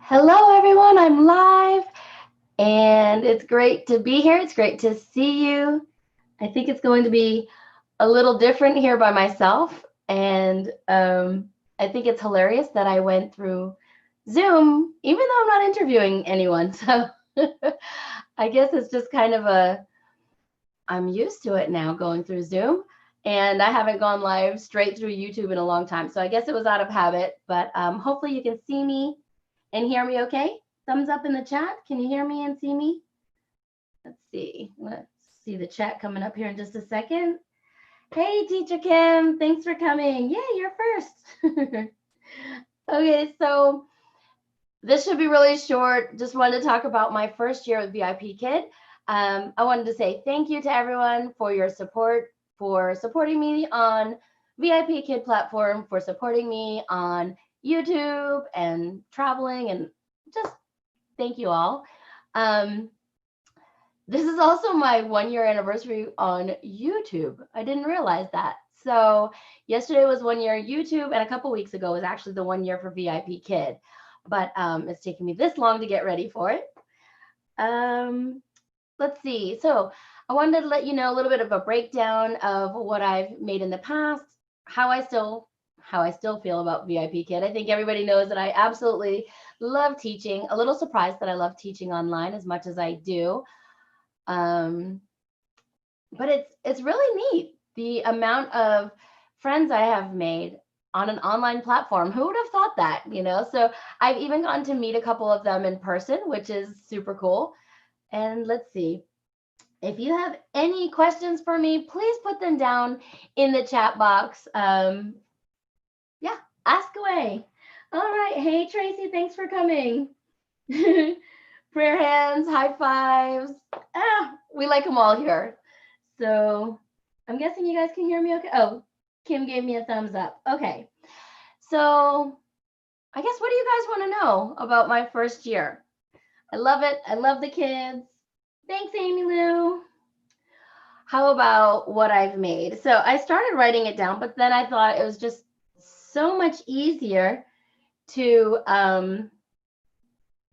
Hello, everyone. I'm live, and it's great to be here. It's great to see you. I think it's going to be a little different here by myself, and I think it's hilarious that I went through Zoom, even though I'm not interviewing anyone. So I guess it's just kind of I'm used to it now going through Zoom, and I haven't gone live straight through YouTube in a long time. So I guess it was out of habit, but hopefully you can see me and hear me okay? Thumbs up in the chat. Can you hear me and see me? Let's see. Let's see the chat coming up here in just a second. Hey, Teacher Kim. Thanks for coming. Yeah, you're first. Okay, so this should be really short. Just wanted to talk about my first year with VIPKid. I wanted to say thank you to everyone for your support, for supporting me on VIPKid platform, for supporting me on YouTube and traveling, and just thank you all. This is also my 1-year anniversary on YouTube. I didn't realize that. So yesterday was 1 year YouTube, and a couple weeks ago was actually the 1 year for VIPKid. But it's taken me this long to get ready for it. Let's see. So I wanted to let you know a little bit of a breakdown of what I've made in the past, how I still feel about VIPKid. I think everybody knows that I absolutely love teaching. A little surprised that I love teaching online as much as I do. But it's really neat, the amount of friends I have made on an online platform. Who would have thought that, you know? So I've even gotten to meet a couple of them in person, which is super cool. And let's see. If you have any questions for me, please put them down in the chat box. Yeah, ask away. All right. Hey, Tracy, thanks for coming. Prayer hands, high fives. We like them all here. So I'm guessing you guys can hear me okay. Oh, Kim gave me a thumbs up. Okay. So I guess, what do you guys want to know about my first year? I love it. I love the kids. Thanks, Amy Lou. How about what I've made? So I started writing it down, but then I thought it was just so much easier to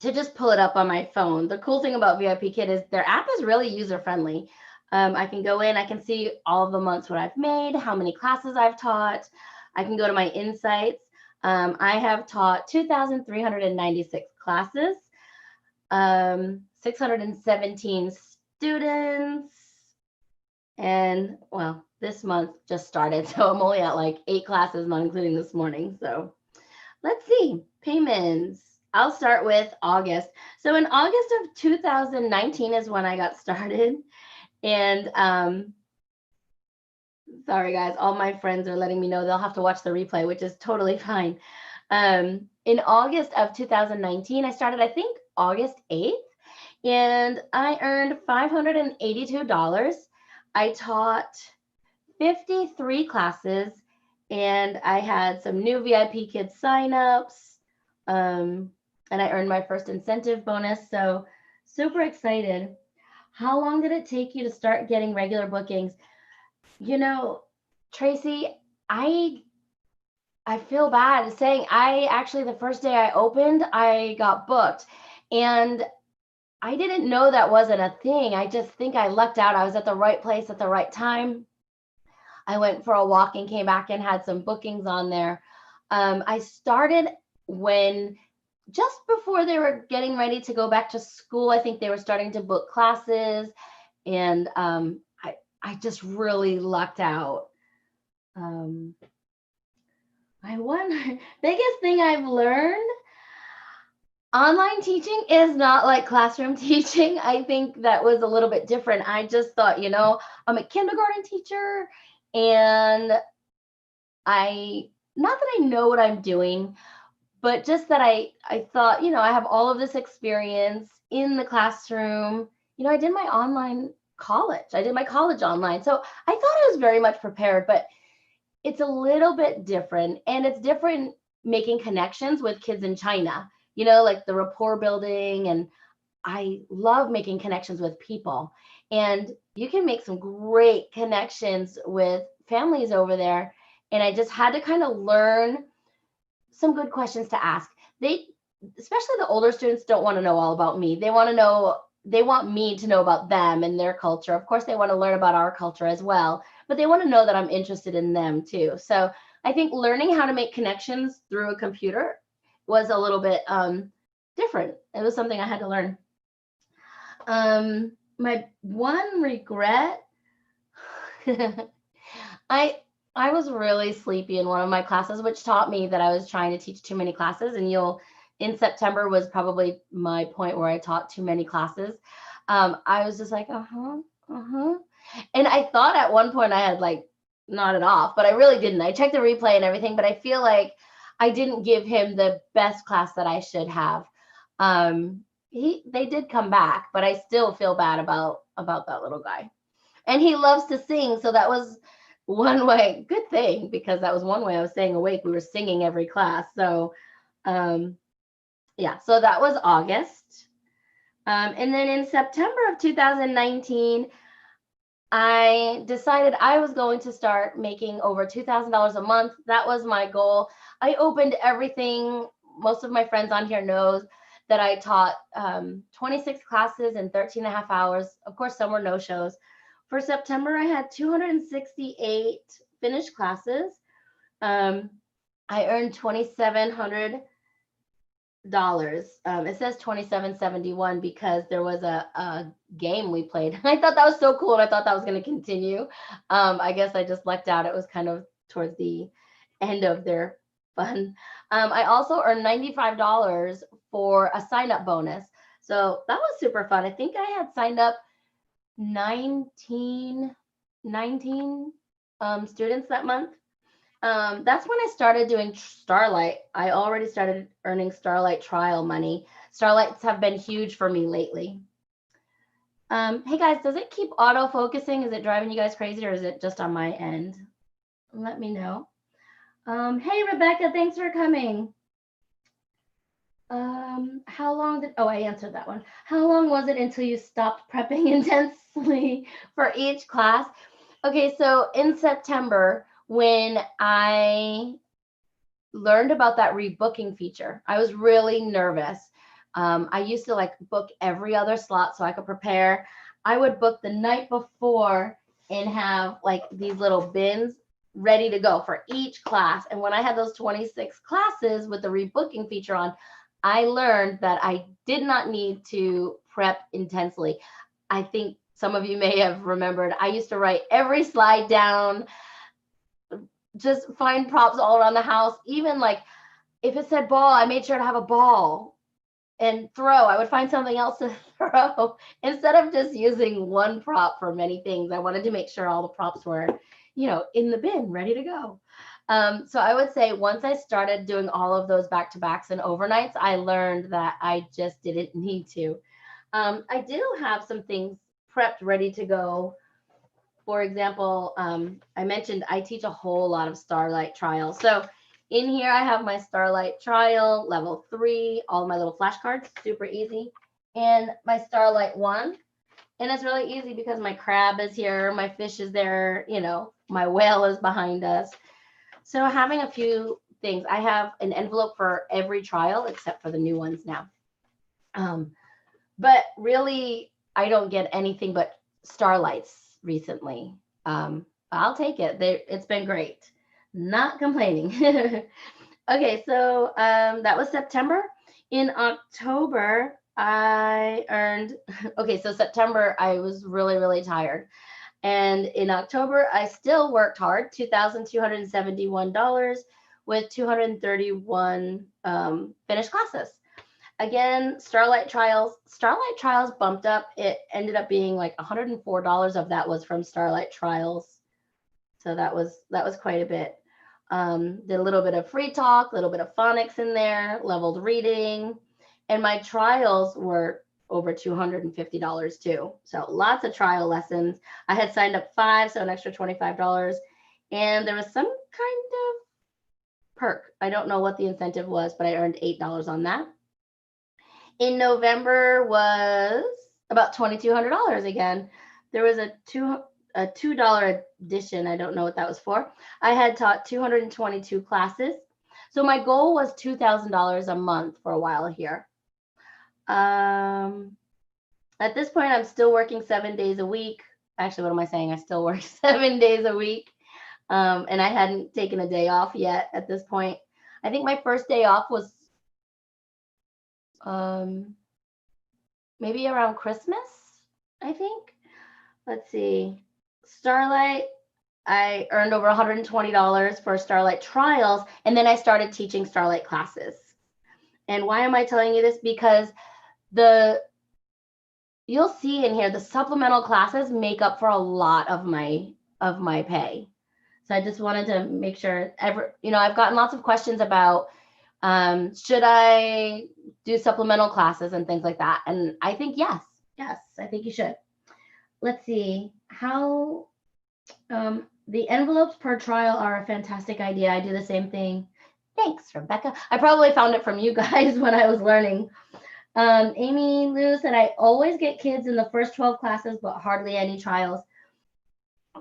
just pull it up on my phone. The cool thing about VIPKid is their app is really user-friendly. I can go in, I can see all of the months what I've made, how many classes I've taught. I can go to my insights. I have taught 2,396 classes, 617 students, and well, this month just started, so I'm only at like 8 classes, not including this morning. So let's see, payments. I'll start with August. So in August of 2019 is when I got started. And sorry, guys, all my friends are letting me know they'll have to watch the replay, which is totally fine. In August of 2019, I started, I think, August 8th, and I earned $582. I taught 53 classes, and I had some new VIPKid signups, and I earned my first incentive bonus. So super excited. How long did it take you to start getting regular bookings? You know, Tracy, I feel bad saying the first day I opened, I got booked. And I didn't know that wasn't a thing. I just think I lucked out. I was at the right place at the right time. I went for a walk and came back and had some bookings on there. I started when just before they were getting ready to go back to school. I think they were starting to book classes, and I just really lucked out. I wonder, biggest thing I've learned, online teaching is not like classroom teaching. I think that was a little bit different. I just thought, you know, I'm a kindergarten teacher, and not that I know what I'm doing, but just that I thought, you know, I have all of this experience in the classroom. You know, I did my online college. I did my college online. So I thought I was very much prepared, but it's a little bit different. And it's different making connections with kids in China, you know, like the rapport building. And I love making connections with people. And you can make some great connections with families over there. And I just had to kind of learn some good questions to ask. especially the older students, don't want to know all about me. They want me to know about them and their culture. Of course, they want to learn about our culture as well, but they want to know that I'm interested in them too. So I think learning how to make connections through a computer was a little bit different. It was something I had to learn. My one regret, I I was really sleepy in one of my classes, which taught me that I was trying to teach too many classes. And in September was probably my point where I taught too many classes. I was just like, and I thought at one point I had like nodded off, but I really didn't. I checked the replay and everything, but I feel like I didn't give him the best class that I should have. They did come back, but I still feel bad about that little guy. And he loves to sing, so that was one way. Good thing, because that was one way I was staying awake. We were singing every class. So yeah, so that was August. And then in September of 2019, I decided I was going to start making over $2,000 a month. That was my goal. I opened everything. Most of my friends on here knows that I taught 26 classes in 13 and a half hours. Of course, some were no shows. For September, I had 268 finished classes. I earned $2,700. It says 2771 because there was a game we played. I thought that was so cool, and I thought that was going to continue. I guess I just lucked out. It was kind of towards the end of their fun. I also earned $95 for a sign-up bonus. So that was super fun. I think I had signed up 19 students that month. That's when I started doing Starlight. I already started earning Starlight trial money. Starlights have been huge for me lately. Hey guys, does it keep auto focusing? Is it driving you guys crazy, or is it just on my end? Let me know. Hey Rebecca, thanks for coming. How long did, I answered that one. How long was it until you stopped prepping intensely for each class? Okay, so in September, when I learned about that rebooking feature, I was really nervous. I used to like book every other slot so I could prepare. I would book the night before and have like these little bins ready to go for each class. And when I had those 26 classes with the rebooking feature on, I learned that I did not need to prep intensely. I think some of you may have remembered, I used to write every slide down, just find props all around the house. Even like if it said ball, I made sure to have a ball and throw. I would find something else to throw instead of just using one prop for many things. I wanted to make sure all the props were, in the bin, ready to go. So I would say once I started doing all of those back-to-backs and overnights, I learned that I just didn't need to. I do have some things prepped, ready to go. For example, I mentioned I teach a whole lot of Starlight trials. So in here, I have my Starlight trial, level 3, all my little flashcards, super easy. And my Starlight 1. And it's really easy because my crab is here, my fish is there, my whale is behind us. So having a few things, I have an envelope for every trial except for the new ones now. But really, I don't get anything but Starlights recently. I'll take it. It's been great. Not complaining. Okay, so that was September. In October, I earned, so September, I was really, really tired. And in October, I still worked hard, $2,271 with 231 finished classes. Again, Starlight Trials bumped up. It ended up being like $104 of that was from Starlight Trials. So that was quite a bit. Did a little bit of free talk, a little bit of phonics in there, leveled reading. And my trials were over $250 too. So lots of trial lessons. I had signed up 5, so an extra $25. And there was some kind of perk. I don't know what the incentive was, but I earned $8 on that. In November was about $2,200 again. There was a $2 addition. I don't know what that was for. I had taught 222 classes. So my goal was $2,000 a month for a while here. At this point, I'm still working 7 days a week. Actually, what am I saying? I still work 7 days a week. And I hadn't taken a day off yet at this point. I think my first day off was maybe around Christmas, I think. Let's see. Starlight, I earned over $120 for Starlight trials, and then I started teaching Starlight classes. And why am I telling you this? Because you'll see in here, the supplemental classes make up for a lot of my pay. So I just wanted to make sure I've gotten lots of questions about should I do supplemental classes and things like that? And I think yes, I think you should. Let's see how the envelopes per trial are a fantastic idea. I do the same thing. Thanks, Rebecca. I probably found it from you guys when I was learning. Amy Lou said, I always get kids in the first 12 classes, but hardly any trials.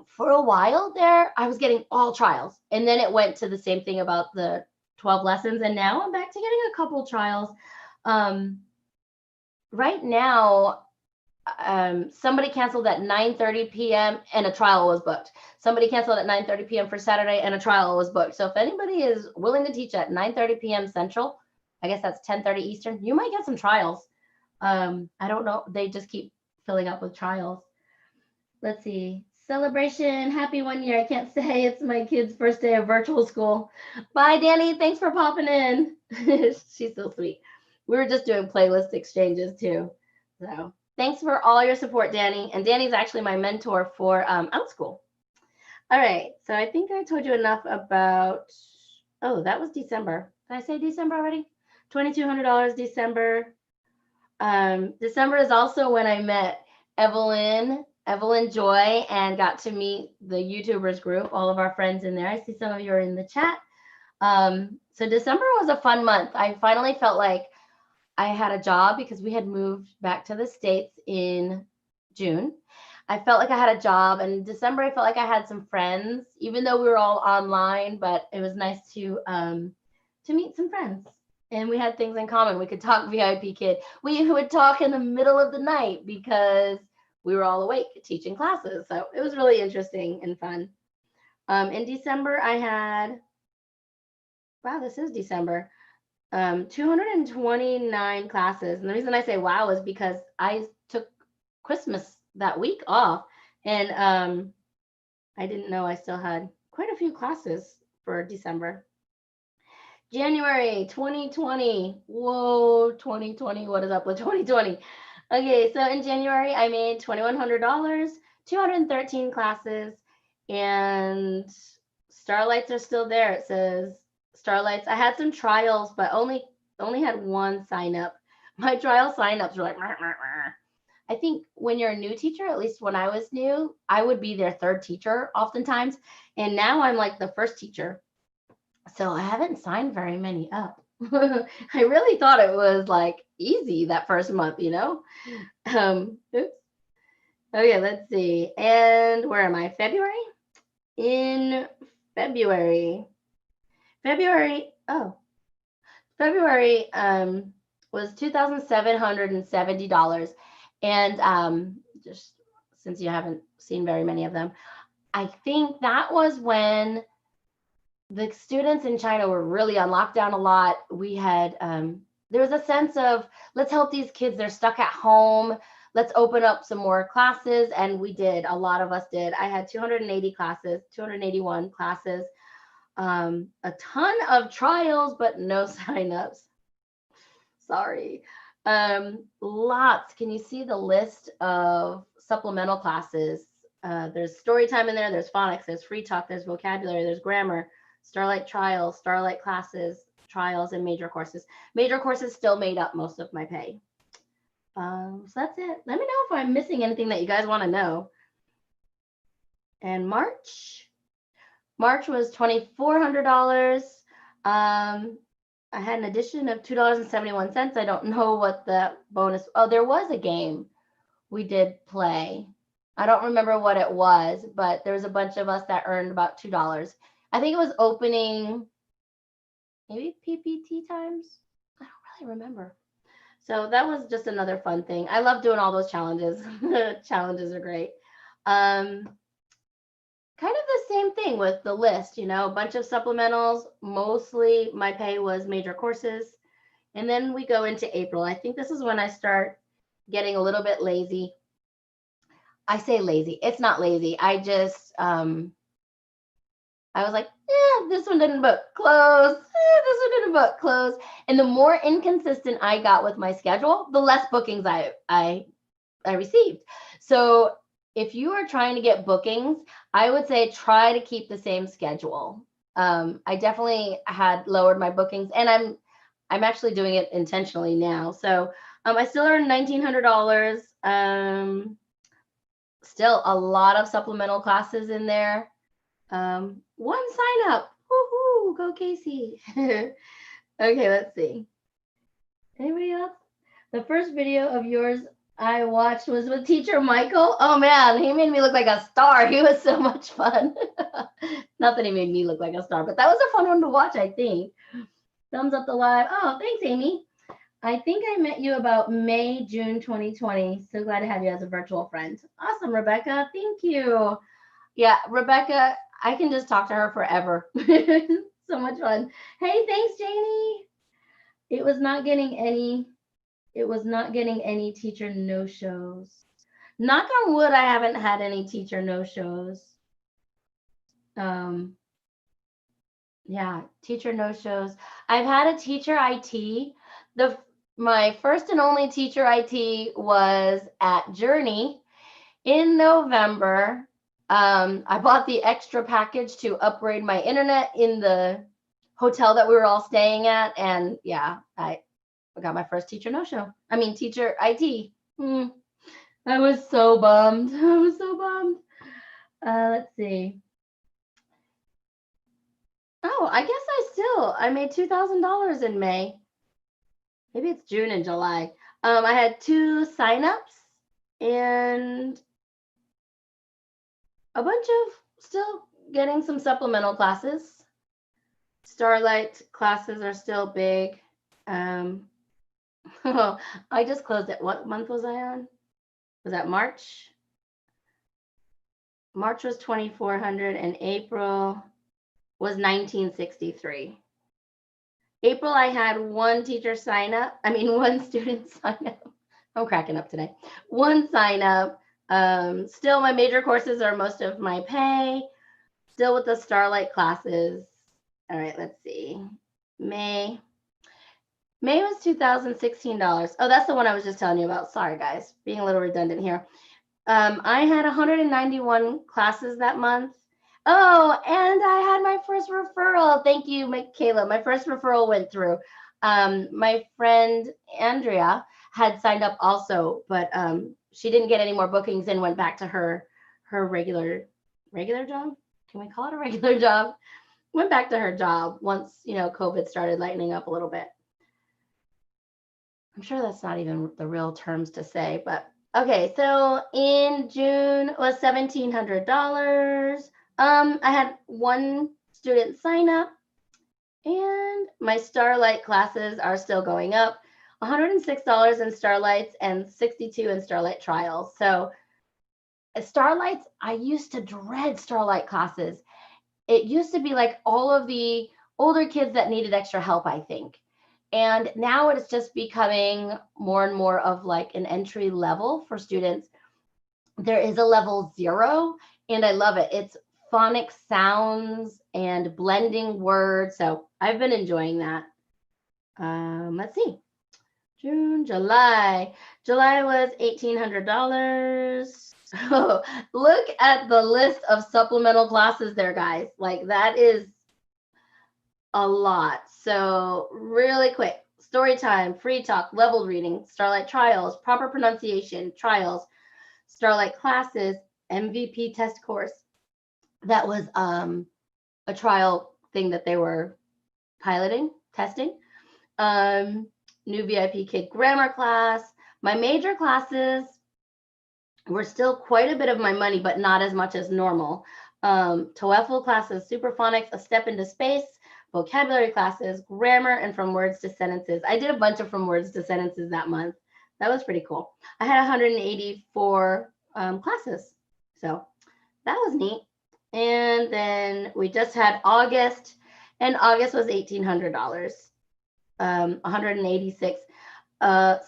For a while there, I was getting all trials. And then it went to the same thing about the 12 lessons. And now I'm back to getting a couple trials. Right now, somebody canceled at 9:30 p.m. and a trial was booked. Somebody canceled at 9:30 p.m. for Saturday and a trial was booked. So if anybody is willing to teach at 9:30 p.m. Central, I guess that's 10:30 Eastern, you might get some trials. I don't know. They just keep filling up with trials. Let's see. Celebration, happy 1 year. I can't say it's my kid's first day of virtual school. Bye, Danny. Thanks for popping in. She's so sweet. We were just doing playlist exchanges too. So thanks for all your support, Danny. And Danny's actually my mentor for OutSchool. All right. So I think I told you enough about, oh, that was December. Did I say December already? $2,200 December. December is also when I met Evelyn Joy, and got to meet the YouTubers group, all of our friends in there. I see some of you are in the chat. So December was a fun month. I finally felt like I had a job because we had moved back to the States in June. I felt like I had a job, and in December I felt like I had some friends, even though we were all online, but it was nice to meet some friends. And we had things in common. We could talk VIPKid. We would talk in the middle of the night because we were all awake teaching classes. So it was really interesting and fun. In December, I had, wow, this is December, 229 classes. And the reason I say wow is because I took Christmas that week off. And I didn't know I still had quite a few classes for December. January 2020. Whoa, 2020. What is up with 2020? Okay, so in January, I made $2,100, 213 classes, and Starlights are still there. It says Starlights. I had some trials, but only had one sign up. My trial signups were like, "Meh, meh, meh." I think when you're a new teacher, at least when I was new, I would be their third teacher oftentimes. And now I'm like the first teacher. So I haven't signed very many up. I really thought it was like easy that first month, you know? Oops. Okay, let's see. And where am I? February? In February. February was $2,770. And just since you haven't seen very many of them, I think that was when the students in China were really on lockdown a lot. We had, there was a sense of, let's help these kids. They're stuck at home. Let's open up some more classes. And we did. A lot of us did. I had 281 classes, a ton of trials, but no signups. Sorry. Lots. Can you see the list of supplemental classes? There's story time in there. There's phonics. There's free talk. There's vocabulary. There's grammar. Starlight trials, Starlight classes, trials, and major courses. Major courses still made up most of my pay. So that's it. Let me know if I'm missing anything that you guys want to know. And March was $2,400. I had an addition of $2.71. I don't know what the bonus. Oh, there was a game we did play. I don't remember what it was, but there was a bunch of us that earned about $2. I think it was opening maybe PPT times. I don't really remember. So that was just another fun thing. I love doing all those challenges. Challenges are great. Um, Kind of the same thing with the list, a bunch of supplementals. Mostly my pay was major courses. And then we go into April. I think this is when I start getting a little bit lazy. I say lazy. It's not lazy. I was like, this one didn't book, close. This one didn't book, close. And the more inconsistent I got with my schedule, the less bookings I received. So if you are trying to get bookings, I would say try to keep the same schedule. I definitely had lowered my bookings, and I'm actually doing it intentionally now. So I still earn $1,900. Still a lot of supplemental classes in there. One sign up. Woohoo! Go Kasie. Okay, let's see. Anybody else? The first video of yours I watched was with teacher Michael. Oh man, he made me look like a star. He was so much fun. Not that he made me look like a star, but that was a fun one to watch, I think. Thumbs up the live. Oh, thanks, Amy. I think I met you about May, June 2020. So glad to have you as a virtual friend. Awesome, Rebecca. Thank you. Yeah, Rebecca, I can just talk to her forever. So much fun. Hey, thanks, Janie. It was not getting any teacher no-shows. Knock on wood, I haven't had any teacher no-shows. Yeah, teacher no-shows. I've had a teacher IT. My first and only teacher IT was at Journey in November. I bought the extra package to upgrade my internet in the hotel that we were all staying at. And yeah, I got my first teacher no-show. I mean, teacher IT. I was so bummed. I was so bummed. Let's see. Oh, I guess I made $2,000 in May. Maybe it's June and July. I had 2 signups and a bunch of still getting some supplemental classes. Starlight classes are still big. I just closed it. What month was I on? Was that March? March was 2,400 and April was 1963. April, I had one student sign up. I'm cracking up today. One sign up. Still, my major courses are most of my pay. Still with the Starlight classes. All right, let's see. May was $2,016. Oh, that's the one I was just telling you about. Sorry, guys, being a little redundant here. I had 191 classes that month. Oh, and I had my first referral. Thank you, Michaela. My first referral went through. My friend Andrea had signed up also, but she didn't get any more bookings and went back to her regular job. Can we call it a regular job? Went back to her job once, COVID started lightening up a little bit. I'm sure that's not even the real terms to say, but okay. So in June was $1,700. I had one student sign up, and my Starlight classes are still going up. $106 in Starlights and $62 in Starlight trials. So Starlights, I used to dread Starlight classes. It used to be like all of the older kids that needed extra help, I think. And now it's just becoming more and more of like an entry level for students. There is a level 0, and I love it. It's phonic sounds and blending words. So I've been enjoying that. Let's see. June, July. July was $1,800. Oh, look at the list of supplemental classes there, guys. Like that is a lot. So really quick. Story time, free talk, leveled reading, Starlight trials, proper pronunciation, trials, Starlight classes, MVP test course. That was a trial thing that they were testing. New VIPKid grammar class. My major classes were still quite a bit of my money, but not as much as normal. TOEFL classes, Superphonics, A Step into Space, vocabulary classes, grammar, and from words to sentences. I did a bunch of from words to sentences that month. That was pretty cool. I had 184 classes. So that was neat. And then we just had August, and August was $1,800, 186.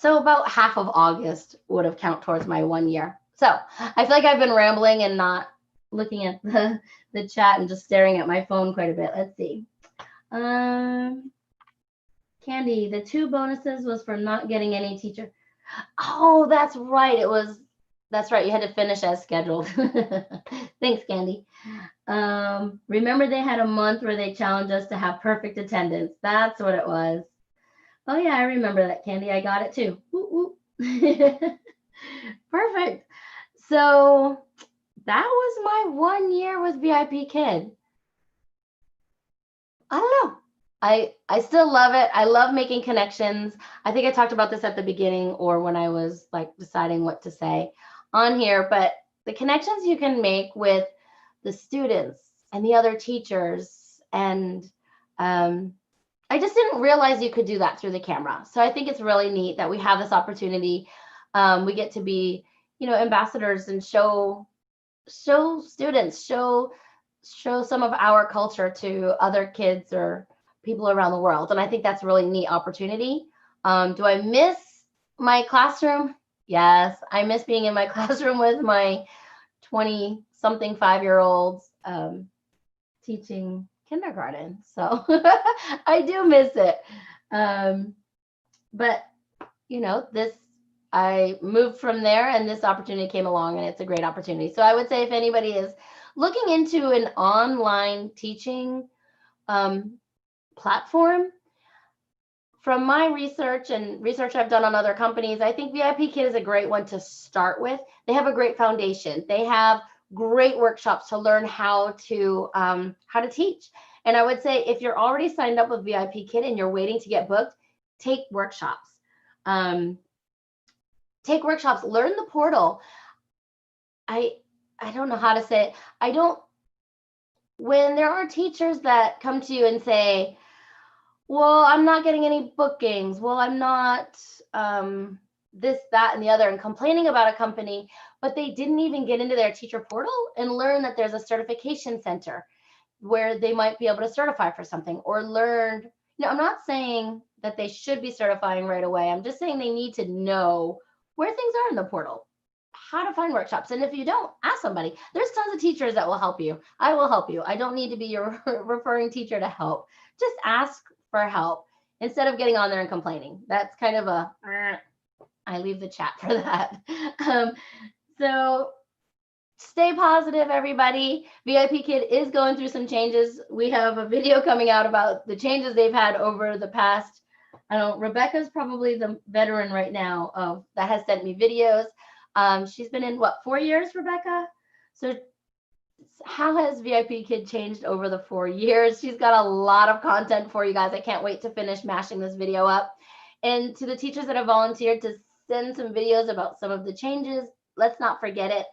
So about half of August would have count towards my 1 year. So I feel like I've been rambling and not looking at the chat and just staring at my phone quite a bit. Let's see. Candy, the 2 bonuses was for not getting any teacher. Oh, that's right. That's right. You had to finish as scheduled. Thanks, Candy. Remember they had a month where they challenged us to have perfect attendance. That's what it was. Oh yeah, I remember that, Candy. I got it too. Woo, woo. Perfect. So that was my 1 year with VIPKid. I don't know. I still love it. I love making connections. I think I talked about this at the beginning or when I was like deciding what to say on here, but the connections you can make with the students and the other teachers, and I just didn't realize you could do that through the camera. So I think it's really neat that we have this opportunity. We get to be, ambassadors and show students, show some of our culture to other kids or people around the world. And I think that's a really neat opportunity. Do I miss my classroom? Yes, I miss being in my classroom with my 20-something 5-year-olds teaching kindergarten. So I do miss it. But, I moved from there and this opportunity came along and it's a great opportunity. So I would say if anybody is looking into an online teaching platform, from my research and research I've done on other companies, I think VIPKid is a great one to start with. They have a great foundation. They have great workshops to learn how to teach. And I would say if you're already signed up with VIPKid and you're waiting to get booked, take workshops. Learn the portal. I don't know how to say it. When there are teachers that come to you and say, well, I'm not getting any bookings. Well, I'm not this, that, and the other, and complaining about a company, but they didn't even get into their teacher portal and learn that there's a certification center where they might be able to certify for something or learn. I'm not saying that they should be certifying right away. I'm just saying they need to know where things are in the portal, how to find workshops. And if you don't, ask somebody. There's tons of teachers that will help you. I will help you. I don't need to be your referring teacher to help. Just ask for help instead of getting on there and complaining. That's kind of I leave the chat for that. So stay positive, everybody. VIPKid is going through some changes. We have a video coming out about the changes they've had over the past. Rebecca's probably the veteran right now that has sent me videos. She's been in 4 years, Rebecca? So how has VIPKid changed over the 4 years? She's got a lot of content for you guys. I can't wait to finish mashing this video up. And to the teachers that have volunteered to send some videos about some of the changes, let's not forget it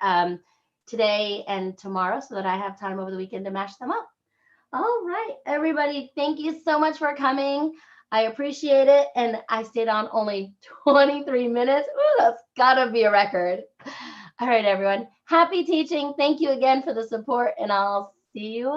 today and tomorrow so that I have time over the weekend to mash them up. All right, everybody, thank you so much for coming. I appreciate it. And I stayed on only 23 minutes. Ooh, that's gotta be a record. All right, everyone. Happy teaching. Thank you again for the support, and I'll see you